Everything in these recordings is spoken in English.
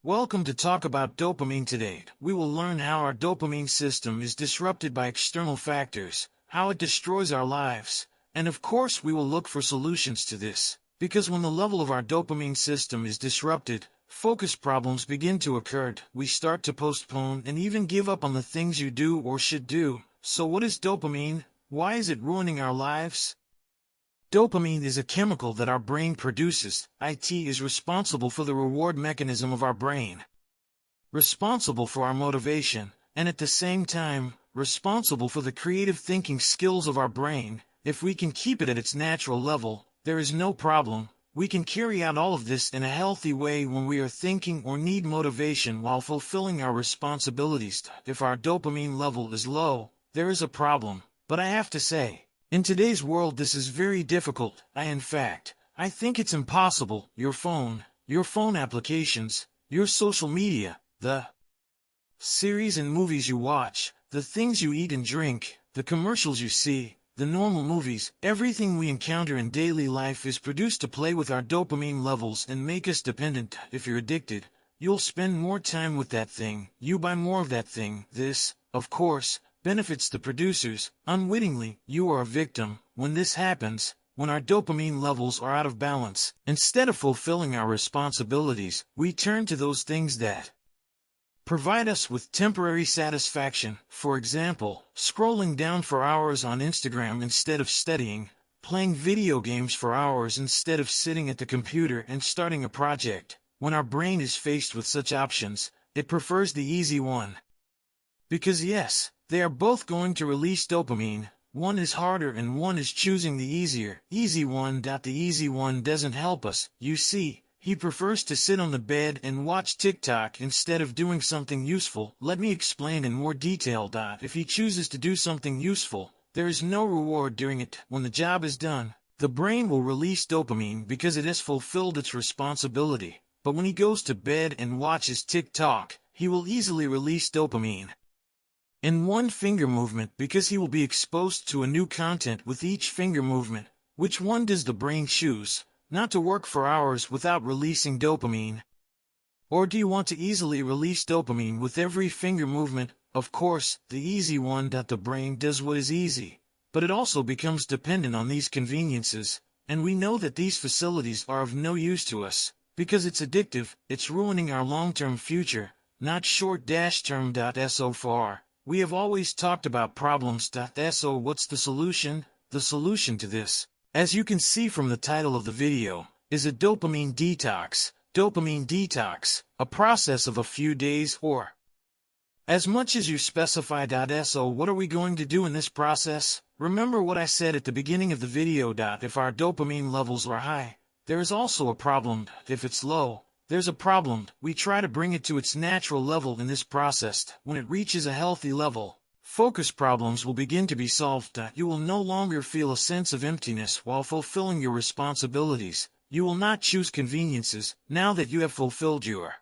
Welcome to talk about dopamine today. We will learn how our dopamine system is disrupted by external factors, how it destroys our lives, and of course we will look for solutions to this. Because when the level of our dopamine system is disrupted, focus problems begin to occur. We start to postpone and even give up on the things you do or should do. So what is dopamine? Why is it ruining our lives? Dopamine is a chemical that our brain produces. It is responsible for the reward mechanism of our brain, responsible for our motivation, and at the same time, responsible for the creative thinking skills of our brain. If we can keep it at its natural level, there is no problem. We can carry out all of this in a healthy way when we are thinking or need motivation while fulfilling our responsibilities. If our dopamine level is low, there is a problem. But I have to say, in today's world this is very difficult. In fact, I think it's impossible. Your phone applications, your social media, the series and movies you watch, the things you eat and drink, the commercials you see, the normal movies, everything we encounter in daily life is produced to play with our dopamine levels and make us dependent. If you're addicted, you'll spend more time with that thing. You buy more of that thing. This, of course, benefits the producers. Unwittingly, you are a victim. When this happens, when our dopamine levels are out of balance, instead of fulfilling our responsibilities, we turn to those things that provide us with temporary satisfaction. For example, scrolling down for hours on Instagram instead of studying, playing video games for hours instead of sitting at the computer and starting a project. When our brain is faced with such options, it prefers the easy one. Because yes, they are both going to release dopamine. One is harder and one is choosing the easy one. The easy one doesn't help us. You see, he prefers to sit on the bed and watch TikTok instead of doing something useful. Let me explain in more detail. If he chooses to do something useful, there is no reward during it. When the job is done, the brain will release dopamine because it has fulfilled its responsibility. But when he goes to bed and watches TikTok, he will easily release dopamine in one finger movement because he will be exposed to a new content with each finger movement. Which one does the brain choose? Not to work for hours without releasing dopamine? Or do you want to easily release dopamine with every finger movement? Of course, the easy one. The brain does what is easy, but it also becomes dependent on these conveniences, and we know that these facilities are of no use to us, because it's addictive. It's ruining our long-term future, not short-term. So far, we have always talked about problems. So what's the solution? The solution to this, as you can see from the title of the video, is a dopamine detox. Dopamine detox, a process of a few days or as much as you specify. So what are we going to do in this process? Remember what I said at the beginning of the video. If our dopamine levels are high, there is also a problem. If it's low, there's a problem. We try to bring it to its natural level in this process. When it reaches a healthy level, focus problems will begin to be solved. You will no longer feel a sense of emptiness while fulfilling your responsibilities. You will not choose conveniences. Now that you have fulfilled your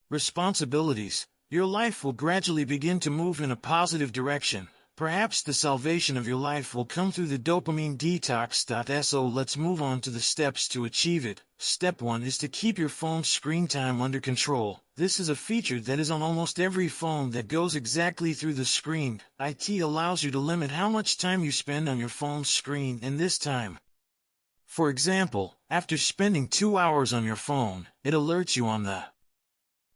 responsibilities, your life will gradually begin to move in a positive direction. Perhaps the salvation of your life will come through the dopamine detox. So let's move on to the steps to achieve it. Step 1 is to keep your phone's screen time under control. This is a feature that is on almost every phone that goes exactly through the screen. It allows you to limit how much time you spend on your phone's screen in this time. For example, after spending 2 hours on your phone, it alerts you on the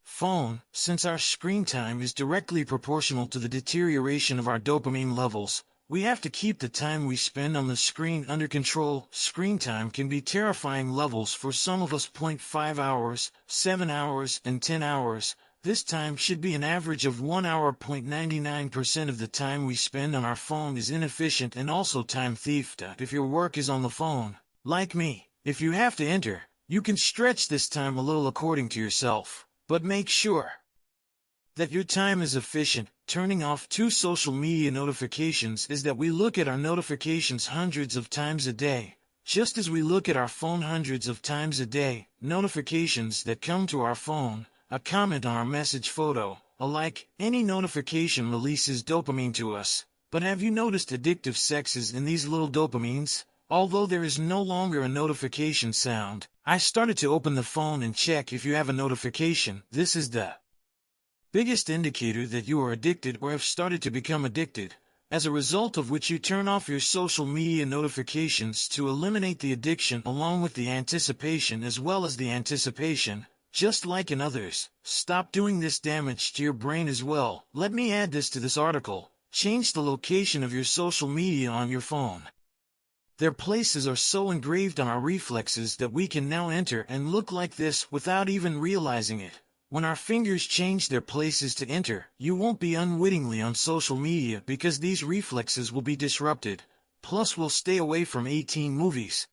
phone. Since our screen time is directly proportional to the deterioration of our dopamine levels, we have to keep the time we spend on the screen under control. Screen time can be terrifying levels for some of us: 0.5 hours, 7 hours, and 10 hours. This time should be an average of 1 hour. 99% of the time we spend on our phone is inefficient and also time thief. If your work is on the phone, like me, if you have to enter, you can stretch this time a little according to yourself. But make sure that your time is efficient. Turning off 2 social media notifications is that we look at our notifications hundreds of times a day. Just as we look at our phone hundreds of times a day, notifications that come to our phone, a comment on our message photo, a like, any notification releases dopamine to us. But have you noticed addictive sexes in these little dopamines? Although there is no longer a notification sound, I started to open the phone and check if you have a notification. This is the biggest indicator that you are addicted or have started to become addicted, as a result of which you turn off your social media notifications to eliminate the addiction along with the anticipation as well as the anticipation. Just like in others, stop doing this damage to your brain as well. Let me add this to this article. Change the location of your social media on your phone. Their places are so engraved on our reflexes that we can now enter and look like this without even realizing it. When our fingers change their places to enter, you won't be unwittingly on social media because these reflexes will be disrupted. Plus, we'll stay away from 18 movies.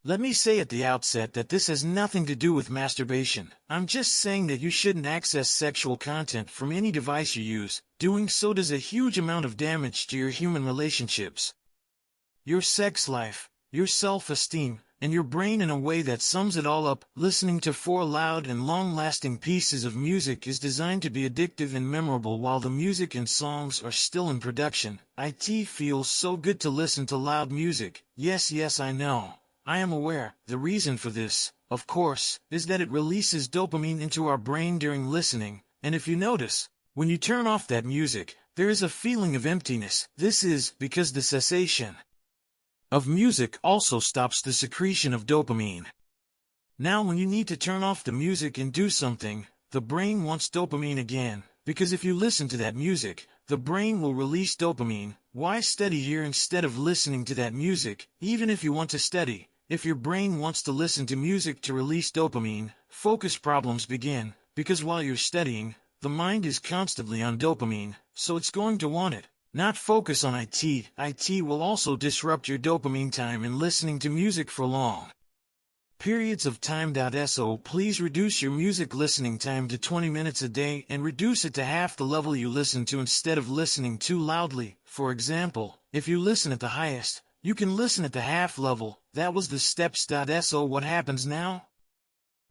Let me say at the outset that this has nothing to do with masturbation. I'm just saying that you shouldn't access sexual content from any device you use. Doing so does a huge amount of damage to your human relationships, your sex life, your self-esteem, and your brain in a way that sums it all up. Listening to 4 loud and long-lasting pieces of music is designed to be addictive and memorable while the music and songs are still in production. It feels so good to listen to loud music. Yes, I know. I am aware. The reason for this, of course, is that it releases dopamine into our brain during listening, and if you notice, when you turn off that music, there is a feeling of emptiness. This is because the cessation of music also stops the secretion of dopamine. Now when you need to turn off the music and do something, the brain wants dopamine again, because if you listen to that music, the brain will release dopamine. Why study here instead of listening to that music? Even if you want to study, if your brain wants to listen to music to release dopamine, focus problems begin, because while you're studying, the mind is constantly on dopamine, so it's going to want it. Not focus on it. It will also disrupt your dopamine time in listening to music for long periods of time. So please reduce your music listening time to 20 minutes a day and reduce it to half the level you listen to instead of listening too loudly. For example, if you listen at the highest, you can listen at the half level. That was the steps. So what happens now?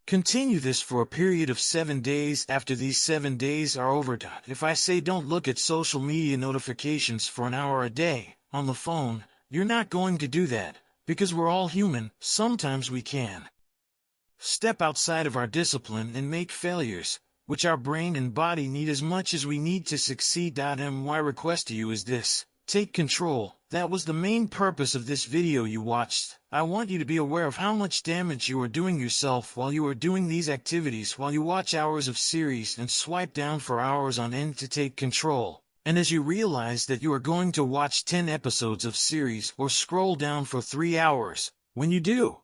Continue this for a period of 7 days. After these 7 days are over, if I say don't look at social media notifications for an hour a day on the phone, you're not going to do that, because we're all human. Sometimes we can step outside of our discipline and make failures, which our brain and body need as much as we need to succeed. My request to you is this: take control. That was the main purpose of this video you watched. I want you to be aware of how much damage you are doing yourself while you are doing these activities, while you watch hours of series and swipe down for hours on end to take control. And as you realize that you are going to watch 10 episodes of series or scroll down for 3 hours, when you do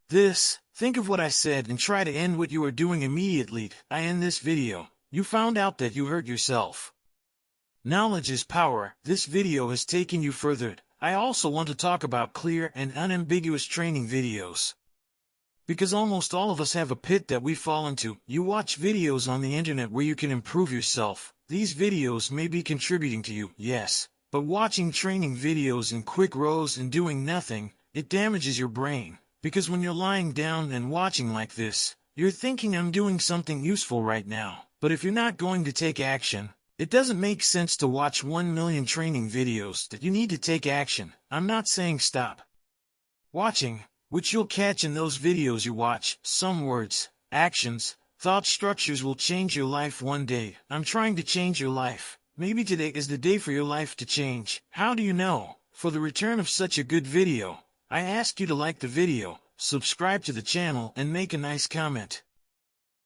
this, think of what I said and try to end what you are doing immediately. I end this video. You found out that you hurt yourself. Knowledge is power. This video has taken you further. I also want to talk about clear and unambiguous training videos, because almost all of us have a pit that we fall into. You watch videos on the internet where you can improve yourself. These videos may be contributing to you, yes, but watching training videos in quick rows and doing nothing, it damages your brain, because when you're lying down and watching like this, you're thinking I'm doing something useful right now. But if you're not going to take action, it doesn't make sense to watch 1 million training videos. That you need to take action. I'm not saying stop watching, which you'll catch in those videos you watch. Some words, actions, thought structures will change your life one day. I'm trying to change your life. Maybe today is the day for your life to change. How do you know? For the return of such a good video, I ask you to like the video, subscribe to the channel, and make a nice comment.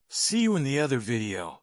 See you in the other video.